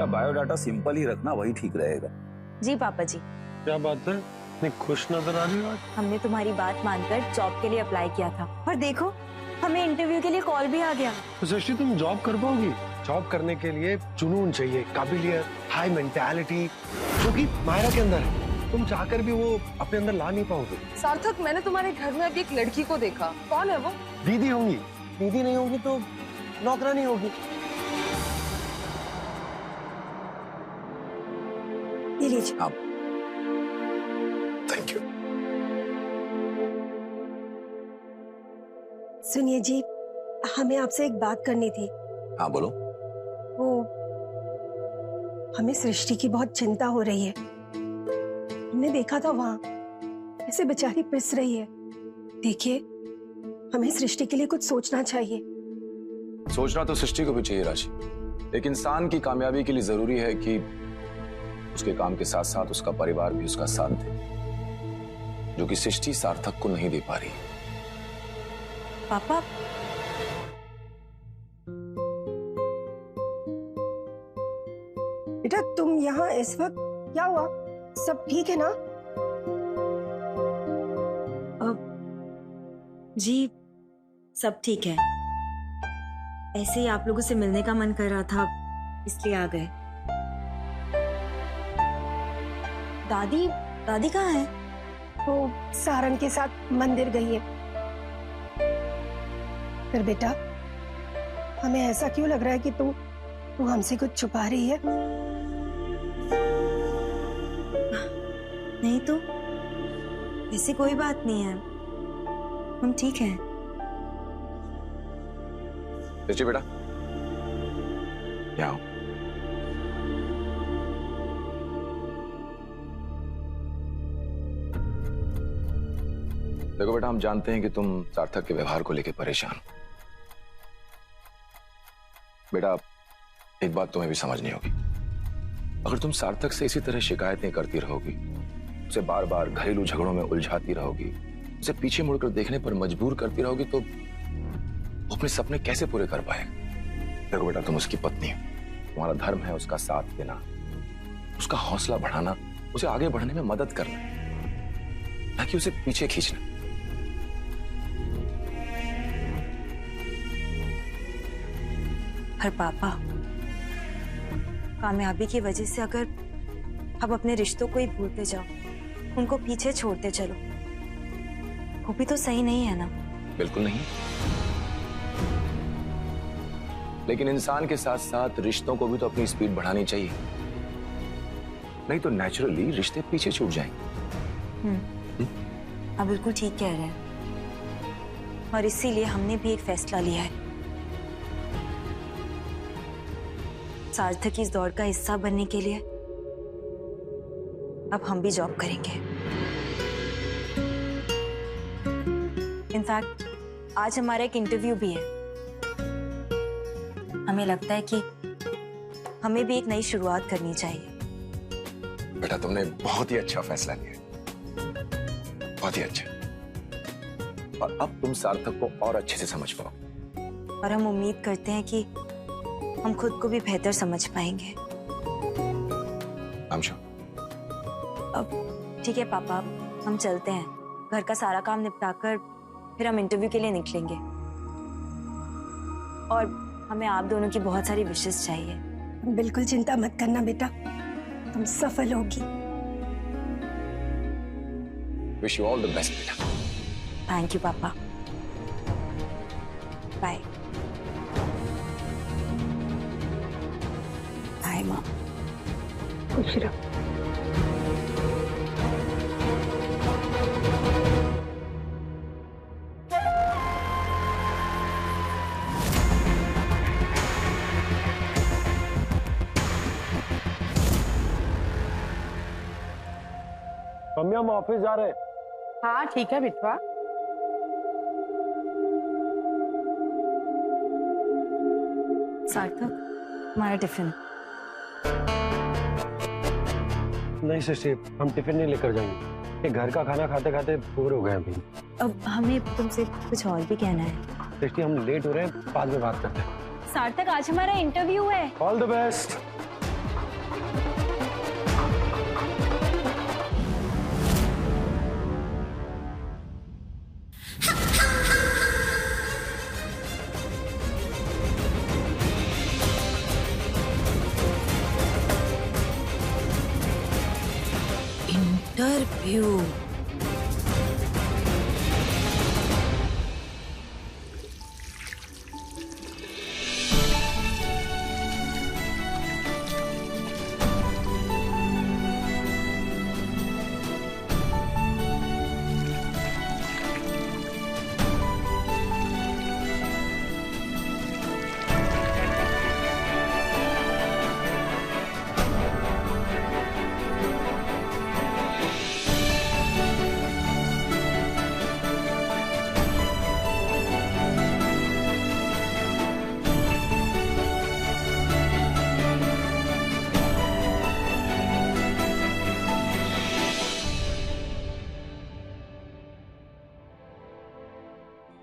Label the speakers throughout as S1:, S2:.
S1: बेटा biodata simple ही रखना, वही ठीक रहेगा।
S2: जी पापा जी।
S3: क्या बात है, इतनी खुश नजर आ रही हो आज?
S2: हमने तुम्हारी बात मानकर जॉब के लिए अप्लाई किया था और देखो हमें इंटरव्यू के लिए कॉल भी आ गया।
S3: तो सृष्टि तुम जॉब कर पाओगी? जॉब करने के लिए जुनून चाहिए, काबिलियत, हाई मेंटालिटी, जो कि मायरा के अंदर है। तुम चाहकर भी वो अपने अंदर ला नहीं पाओगे।
S4: सार्थक, मैंने तुम्हारे घर में अभी एक लड़की को देखा, कौन है वो?
S3: दीदी होंगी। दीदी नहीं होगी तो नौकरानी होगी।
S5: ये लीजिए।
S1: आप थैंक यू।
S5: सुनिए जी, हमें आपसे एक बात करनी थी।
S1: हाँ बोलो।
S5: वो हमें सृष्टि की बहुत चिंता हो रही है। हमने देखा था वहां ऐसे बेचारी पिस रही है। देखिए, हमें सृष्टि के लिए कुछ सोचना चाहिए।
S1: सोचना तो सृष्टि को भी चाहिए राशि। एक इंसान की कामयाबी के लिए जरूरी है कि उसके काम के साथ साथ उसका परिवार भी उसका साथ दे, जो कि सृष्टि सार्थक को नहीं दे पा रही।
S2: पापा,
S5: बेटा तुम यहाँ इस वक्त, क्या हुआ? सब ठीक है ना?
S2: जी सब ठीक है। ऐसे ही आप लोगों से मिलने का मन कर रहा था, इसलिए आ गए। दादी, दादी कहाँ है?
S5: वो सारंग के साथ मंदिर गई है। फिर बेटा, हमें ऐसा क्यों लग रहा है कि तू हमसे कुछ छुपा रही है?
S2: नहीं तो ऐसी कोई बात नहीं है, हम ठीक हैं।
S1: सृष्टि बेटा, क्या हो? देखो बेटा, हम जानते हैं कि तुम सार्थक के व्यवहार को लेकर परेशान हो। बेटा, एक बात तुम्हें भी समझनी होगी। अगर तुम सार्थक से इसी तरह शिकायतें करती रहोगी, उसे बार बार घरेलू झगड़ों में उलझाती रहोगी, उसे पीछे मुड़कर देखने पर मजबूर करती रहोगी, तो वो अपने सपने कैसे पूरे कर पाएगा? देखो बेटा, तुम उसकी पत्नी हो, तुम्हारा धर्म है उसका साथ देना, उसका हौसला बढ़ाना, उसे आगे बढ़ने में मदद करना, ना कि उसे पीछे खींचना।
S2: पर पापा, कामयाबी की वजह से अगर अब अपने रिश्तों को ही भूलते जाओ, उनको पीछे छोड़ते चलो, वो भी तो सही नहीं है ना?
S1: बिल्कुल नहीं, लेकिन इंसान के साथ साथ रिश्तों को भी तो अपनी स्पीड बढ़ानी चाहिए, नहीं तो नेचुरली रिश्ते पीछे छूट जाएंगे।
S2: आप बिल्कुल ठीक कह रहे हैं, और इसीलिए हमने भी एक फैसला लिया है। सार्थक की इस दौड़ का हिस्सा बनने के लिए अब हम भी जॉब करेंगे। इनफैक्ट आज हमारा एक इंटरव्यू भी है। हमें लगता है कि हमें भी एक नई शुरुआत करनी चाहिए।
S1: बेटा, तुमने बहुत ही अच्छा फैसला लिया, बहुत ही अच्छा। और अब तुम सार्थक को और अच्छे से समझ पाओ,
S2: और हम उम्मीद करते हैं कि हम खुद को भी बेहतर समझ पाएंगे।
S1: I'm sure।
S2: अब ठीक है पापा, हम चलते हैं। घर का सारा काम निपटाकर फिर हम इंटरव्यू के लिए निकलेंगे, और हमें आप दोनों की बहुत सारी विशेष चाहिए।
S5: बिल्कुल चिंता मत करना बेटा, तुम सफल होगी।
S1: Wish you all the best बेटा।
S2: थैंक यू पापा, बाय। बाय माँ।
S5: खुश रहो।
S3: मम्मी, हम ऑफिस जा रहे हैं।
S4: हाँ ठीक है बिटवा।
S2: सार्थक, हमारा टिफिन।
S3: नहीं सृष्टि, हम टिफिन नहीं लेकर जाएंगे। ये घर का खाना खाते खाते बोर हो गए अभी।
S2: अब हमें तुमसे कुछ और भी कहना है।
S3: सृष्टि, हम लेट हो रहे हैं, बाद में बात करते हैं।
S2: सार्थक, आज हमारा इंटरव्यू है।
S3: All the best.
S6: इंटरव्यू।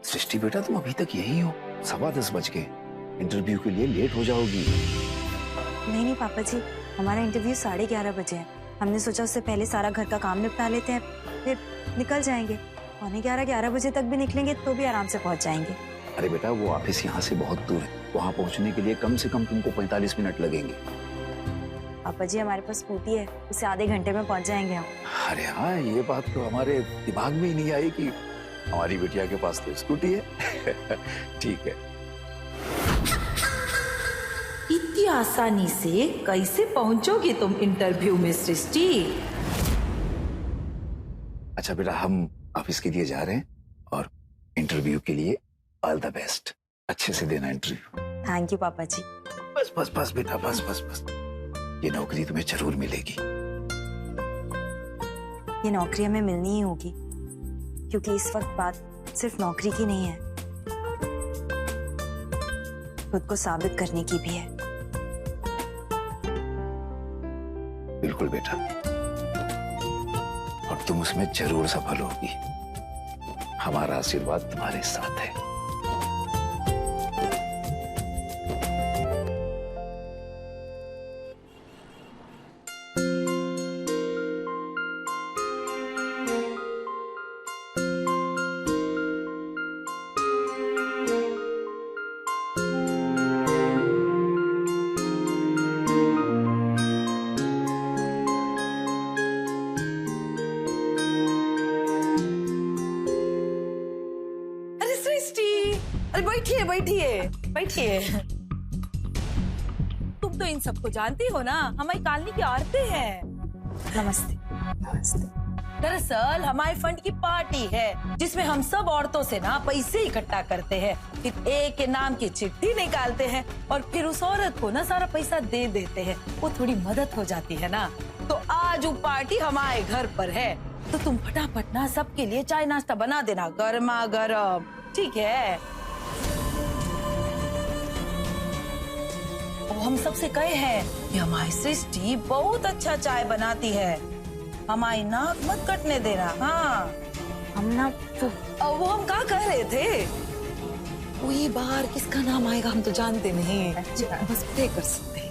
S7: सृष्टि बेटा, तुम अभी तक यही हो? 10:15 बज गए, इंटरव्यू के लिए लेट हो जाओगी।
S2: नहीं नहीं पापा जी, हमारा इंटरव्यू 11:30 बजे है। हमने सोचा उससे पहले सारा घर का काम निपटा लेते हैं, फिर निकल जाएंगे। 11:45 बजे तक भी निकलेंगे तो भी आराम से पहुंच जाएंगे।
S7: अरे बेटा, वो ऑफिस यहाँ से बहुत दूर है, वहाँ पहुँचने के लिए कम से कम तुमको 45 मिनट लगेंगे।
S2: पापा जी हमारे पास स्कूटी है, उससे आधे घंटे में पहुंच जाएंगे हम।
S7: अरे हाँ, ये बात तो हमारे दिमाग में ही नहीं आई कि हमारी बिटिया के पास तो स्कूटी है। ठीक है।
S6: इतनी आसानी से कैसे पहुंचोगे तुम इंटरव्यू में सृष्टि?
S7: अच्छा बेटा, हम ऑफिस के लिए जा रहे हैं और इंटरव्यू के लिए ऑल द बेस्ट। अच्छे से देना इंटरव्यू।
S2: थैंक यू पापा जी।
S7: बस बस बस बेटा, बस बस बस, ये नौकरी तुम्हें जरूर मिलेगी।
S2: ये नौकरी हमें मिलनी ही होगी, क्योंकि इस वक्त बात सिर्फ नौकरी की नहीं है, खुद को साबित करने की भी है।
S7: बिल्कुल बेटा, और तुम उसमें जरूर सफल होगी। हमारा आशीर्वाद तुम्हारे साथ है।
S6: अरे बैठिए बैठिए बैठिए। तुम तो इन सबको जानती हो ना, हमारी कॉलोनी की औरतें हैं।
S2: नमस्ते।
S6: नमस्ते। दरअसल हमारे फंड की पार्टी है, जिसमें हम सब औरतों से ना पैसे इकट्ठा करते हैं, फिर एक के नाम की चिट्ठी निकालते हैं और फिर उस औरत को ना सारा पैसा दे देते हैं। वो थोड़ी मदद हो जाती है ना। तो आज वो पार्टी हमारे घर पर है, तो तुम फटाफट ना सबके लिए चाय नाश्ता बना देना, गर्मा गर्म। ठीक है? हम सबसे कहे हैं कि हमारी सृष्टि बहुत अच्छा चाय बनाती है, हमारी नाक मत कटने देना। हाँ,
S2: हम ना
S6: वो हम क्या कह रहे थे? वही बार किसका नाम आएगा हम तो जानते नहीं। अच्छा, बस प्रे कर सकते हैं।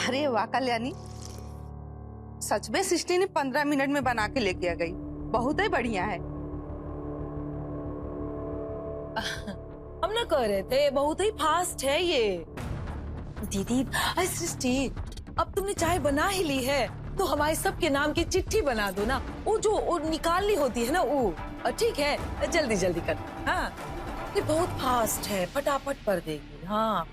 S4: अरे वाह कल्याणी, सच में सृष्टि ने 15 मिनट में बना के लेके आ गई। बहुत ही बढ़िया है।
S6: हम ना कह रहे थे बहुत ही फास्ट है ये।
S2: दीदी,
S6: अरे सृष्टि, अब तुमने चाय बना ही ली है तो हमारे सबके नाम की चिट्ठी बना दो ना। वो जो निकालनी होती है ना वो। ठीक है, जल्दी जल्दी कर। हाँ, ये बहुत फास्ट है, फटाफट कर देगी। हाँ,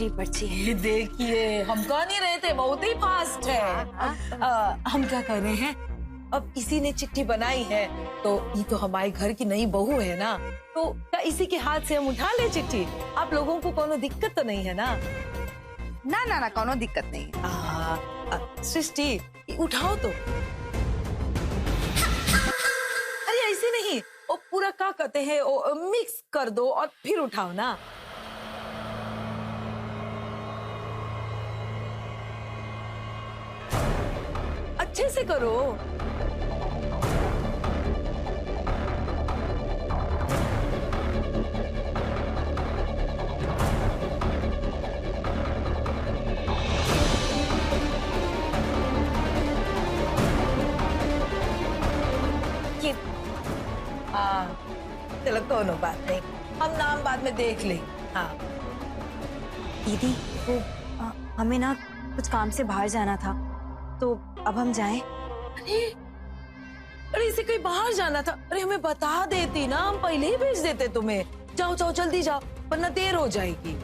S2: पहली पर्ची है।
S6: ये देखिए, हम कह नहीं रहे थे बहुत ही फास्ट है। हम क्या कर रहे हैं, अब इसी ने चिट्ठी बनाई है तो ये तो हमारे घर की नई बहू है ना, तो क्या इसी के हाथ से हम उठा ले चिट्ठी? आप लोगों को कोनो दिक्कत तो नहीं है ना?
S4: ना ना ना, कोनो दिक्कत नहीं है।
S6: सृष्टि उठाओ तो। अरे ऐसे नहीं, वो पूरा क्या कहते हैं, वो मिक्स कर दो और फिर उठाओ ना। अच्छे से करो। ये चलो कोनो बात नहीं, हम नाम बाद में देख लेंगे। हाँ
S2: दीदी वो हमें ना कुछ काम से बाहर जाना था, तो अब हम जाएं?
S6: अरे इसे कहीं बाहर जाना था, अरे हमें बता देती ना, हम पहले ही भेज देते तुम्हें। जाओ जाओ जल्दी जाओ, वरना देर हो जाएगी।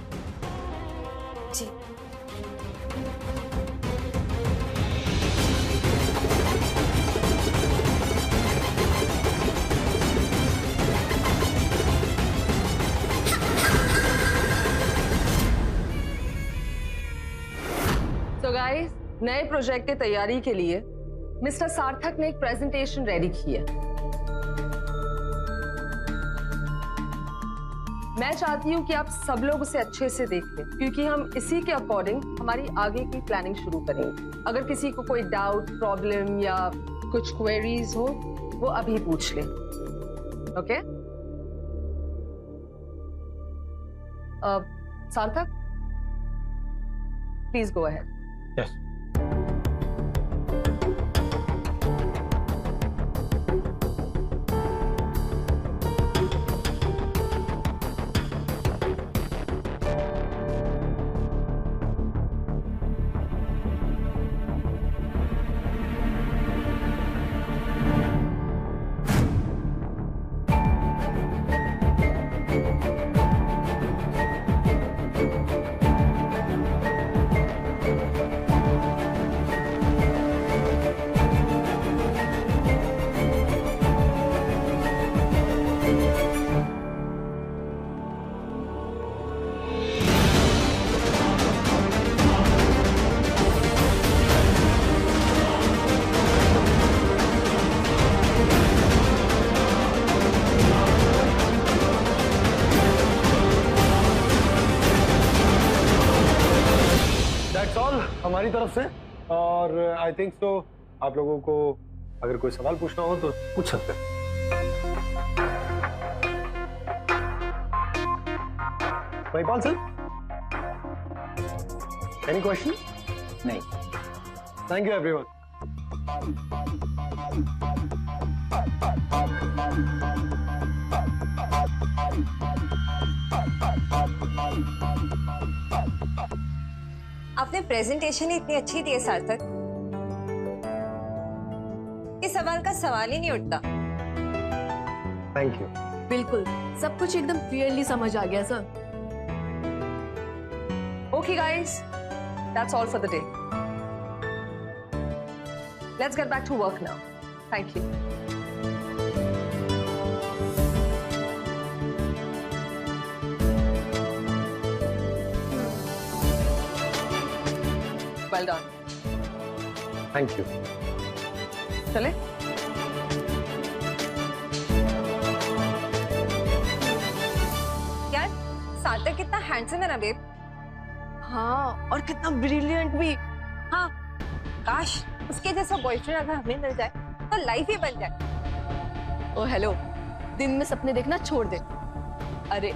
S2: जी।
S8: तो गाइस, नए प्रोजेक्ट की तैयारी के लिए मिस्टर सार्थक ने एक प्रेजेंटेशन रेडी की है। मैं चाहती हूँ कि आप सब लोग उसे अच्छे से देख लें, क्योंकि हम इसी के अकॉर्डिंग हमारी आगे की प्लानिंग शुरू करेंगे। अगर किसी को कोई डाउट, प्रॉब्लम या कुछ क्वेरीज हो, वो अभी पूछ लें। ओके? सार्थक, please go ahead.
S3: Yes. That's all हमारी तरफ से, और आई थिंक सो आप लोगों को अगर कोई सवाल पूछना हो तो पूछ सकते हैं। Mahipal sir, any question?
S7: नहीं।
S3: Thank you everyone.
S9: आपने प्रेजेंटेशन ही इतनी अच्छी दी है सार्थक, इस सवाल का सवाल ही नहीं उठता।
S3: Thank you.
S8: बिल्कुल, सब कुछ एकदम क्लियरली समझ आ गया sir. Okay guys, that's all for the day. Let's get back to work now. Thank you. Well done.
S3: Thank you.
S8: चले?
S9: यार सार्थक कितना हैंडसम है ना बेब।
S8: हाँ, और कितना ब्रिलियंट भी।
S9: हाँ, काश उसके जैसा बॉयफ्रेंड अगर हमें मिल जाए तो लाइफ ही बन जाए।
S8: ओ हेलो, दिन में सपने देखना छोड़ दे। अरे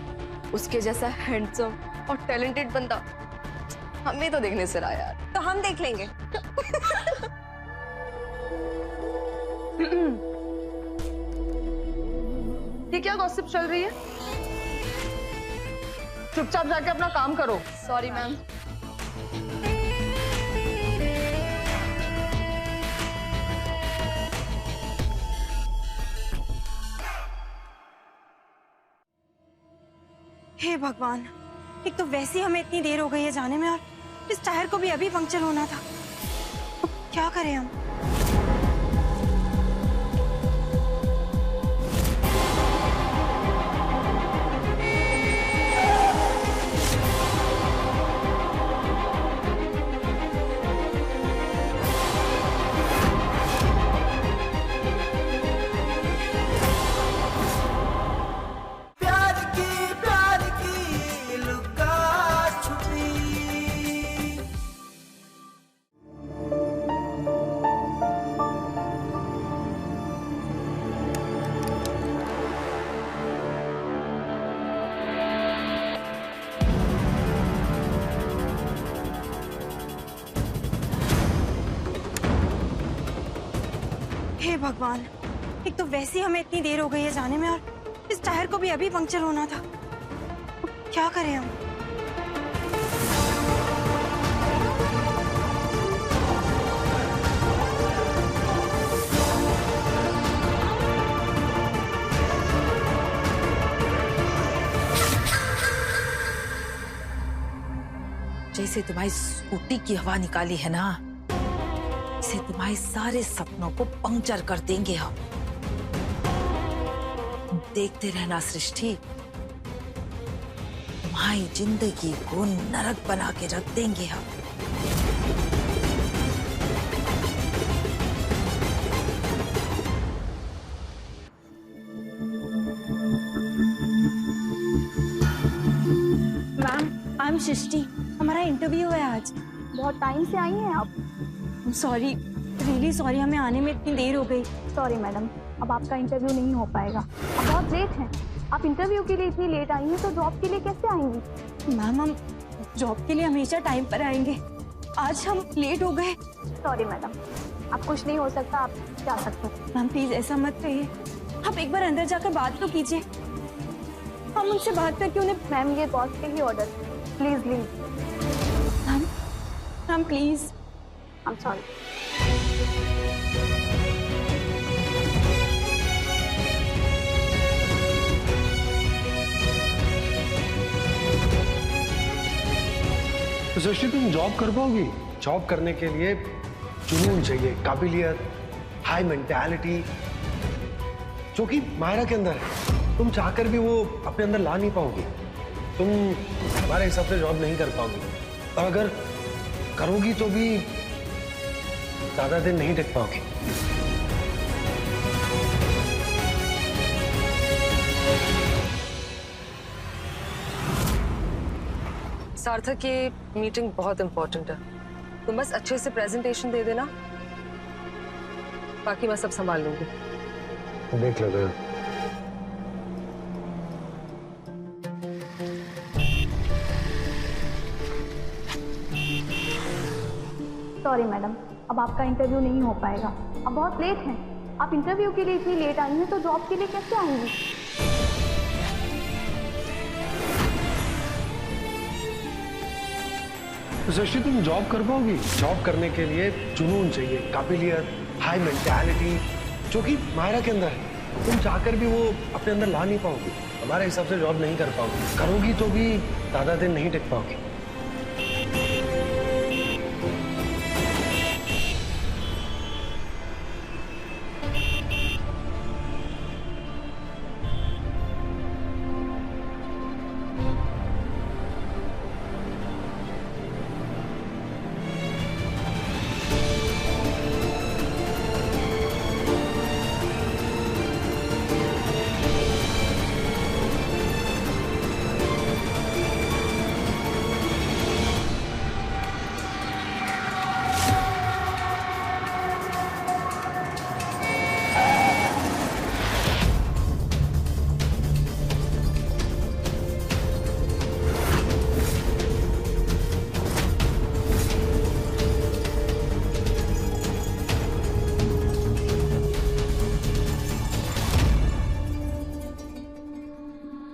S8: उसके जैसा हैंडसम और टैलेंटेड बंदा हमें तो देखने से रहा यार।
S9: तो हम देख लेंगे।
S8: ये क्या गॉसिप चल रही है? चुपचाप जाके अपना काम करो। Sorry ma'am.
S2: हे भगवान, एक तो वैसे ही हमें इतनी देर हो गई है जाने में और इस टायर को भी अभी पंक्चर होना था। अब क्या करें हम? हे भगवान, एक तो वैसे ही हमें इतनी देर हो गई है जाने में और इस टायर को भी अभी पंक्चर होना था। अब क्या करें हम?
S6: जैसे तुम्हारी स्कूटी की हवा निकाली है ना, इसे तुम्हारे सारे सपनों को पंक्चर कर देंगे हम। देखते रहना सृष्टि, तुम्हारी जिंदगी को नरक बना के रख देंगे हम।
S2: मैम, आई एम सृष्टि। हमारा इंटरव्यू है आज।
S10: बहुत टाइम से आई हैं आप?
S2: सॉरी, रियली सॉरी, हमें आने में इतनी देर हो गई।
S10: सॉरी मैडम, अब आपका इंटरव्यू नहीं हो पाएगा। अब बहुत लेट हैं। आप इंटरव्यू के लिए इतनी लेट आई हैं तो जॉब के लिए कैसे आएंगी?
S2: मैम, हम जॉब के लिए हमेशा टाइम पर आएंगे। आज हम लेट हो गए।
S10: सॉरी मैडम, अब कुछ नहीं हो सकता, आप जा सकते हैं।
S2: मैम प्लीज ऐसा मत कहिए, आप एक बार अंदर जाकर बात तो कीजिए। हम उनसे बात करके उन्हें।
S10: मैम, ये बॉस के ही order, please leave.
S2: Ma'am please.
S10: I am sorry.
S3: तो सृष्टि, तुम जॉब कर पाओगी? जॉब करने के लिए जुनून चाहिए, काबिलियत, हाई मेंटालिटी, जो कि मायरा के अंदर है। तुम चाहकर भी वो अपने अंदर ला नहीं पाओगी। तुम हमारे हिसाब से जॉब नहीं कर पाओगी, और अगर करोगी तो भी ज्यादा दिन नहीं टिक पाओगी।
S8: सार्थक, ये मीटिंग बहुत इंपॉर्टेंट है। तुम बस अच्छे से प्रेजेंटेशन दे देना, बाकी मैं सब संभाल लूंगी।
S3: देख लो।
S10: सॉरी मैडम, अब आपका इंटरव्यू नहीं हो पाएगा। अब बहुत लेट हैं। आप इंटरव्यू के लिए इतनी लेट आई हैं तो जॉब के लिए कैसे आएंगी?
S3: तो सृष्टि, तुम जॉब कर पाओगी? जॉब करने के लिए जुनून चाहिए, काबिलियत, हाई मेंटालिटी, जो कि मायरा के अंदर है। तुम चाहकर भी वो अपने अंदर ला नहीं पाओगी। हमारे हिसाब से जॉब नहीं कर पाओगी। करोगी तो भी ज्यादा दिन नहीं टिक पाओगी।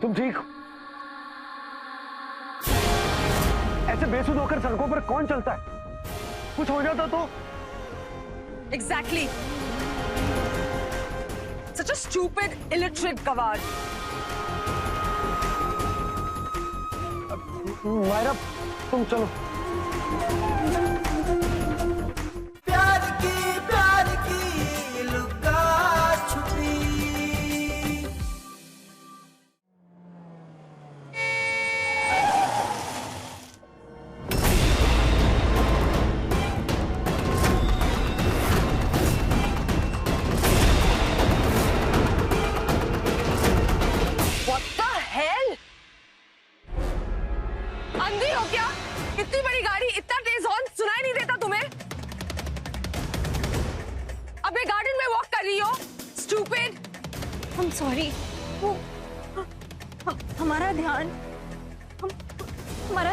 S3: तुम ठीक हो? ऐसे बेसुध होकर सड़कों पर कौन चलता है? कुछ हो जाता तो?
S4: Exactly. Such a stupid, illiterate gawad.
S3: Myra तुम चलो।
S11: प्यार की लुका छुपी।
S8: What the hell? अंधी हो क्या? इतनी बड़ी गाड़ी, इतना तेज हॉर्न, सुनाई नहीं देता तुम्हें? अबे गार्डन में वॉक कर रही हो? Stupid!
S2: I'm sorry. वो हमारा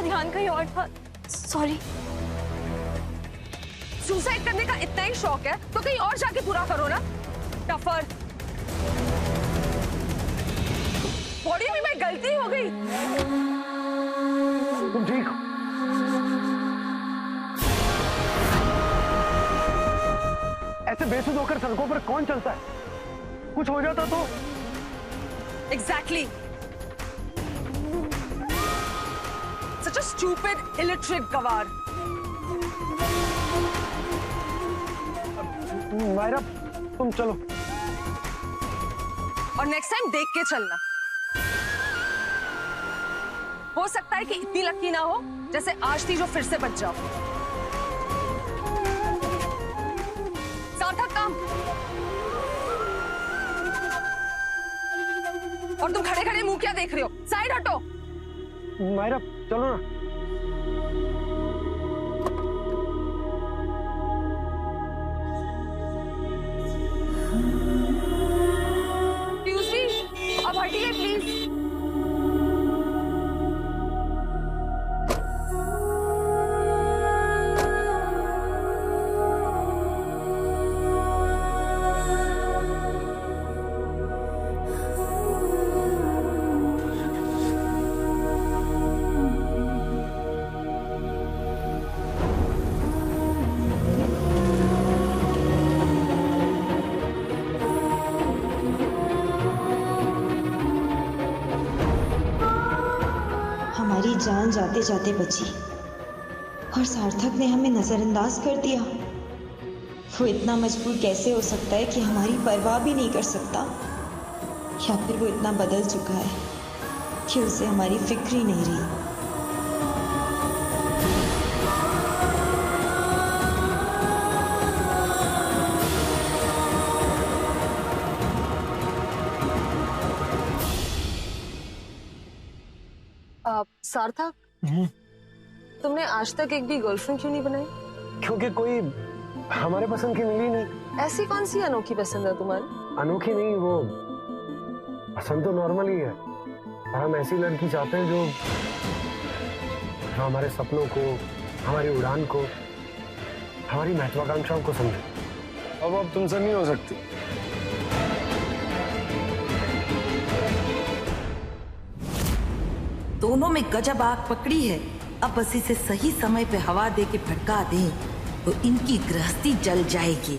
S2: ध्यान कहीं और था। सॉरी।
S8: सुसाइड करने का इतना ही शौक है तो कहीं और जाके पूरा करो ना। टफर। बॉडी में मैं गलती हो गई।
S3: तुम ठीक हो? ऐसे बेसुध होकर सड़कों पर कौन चलता है? कुछ हो जाता तो?
S8: Exactly. Such a stupid, illiterate गवार।
S3: मायरा तुम चलो।
S8: और नेक्स्ट टाइम देख के चलना। हो सकता है कि इतनी लकी ना हो जैसे आज थी जो फिर से बच जाओ। सार्थक काम। और तुम खड़े खड़े मुंह क्या देख रहे हो? साइड हटो।
S3: मायरा चलो ना।
S8: ट्यूसडे, अब हटिए प्लीज।
S12: हमारी जान जाते जाते बची और सार्थक ने हमें नजरअंदाज कर दिया। वो इतना मजबूर कैसे हो सकता है कि हमारी परवाह भी नहीं कर सकता? या फिर वो इतना बदल चुका है कि उसे हमारी फिक्र ही नहीं रही।
S8: सार्थक, तुमने आज तक एक भी गर्लफ्रेंड क्यों नहीं बनाई?
S3: क्योंकि कोई हमारे पसंद की मिली नहीं।
S8: ऐसी कौन सी अनोखी पसंद है तुम्हारी?
S3: अनोखी नहीं, वो पसंद तो नॉर्मल ही है। और हम ऐसी लड़की चाहते हैं जो हमारे सपनों को, हमारी उड़ान को, हमारी महत्वाकांक्षाओं को समझे। अब तुमसे नहीं हो सकती।
S6: दोनों में गजब आग पकड़ी है। अब बस इसे सही समय पे हवा दे के भड़का दें तो इनकी गृहस्थी जल जाएगी।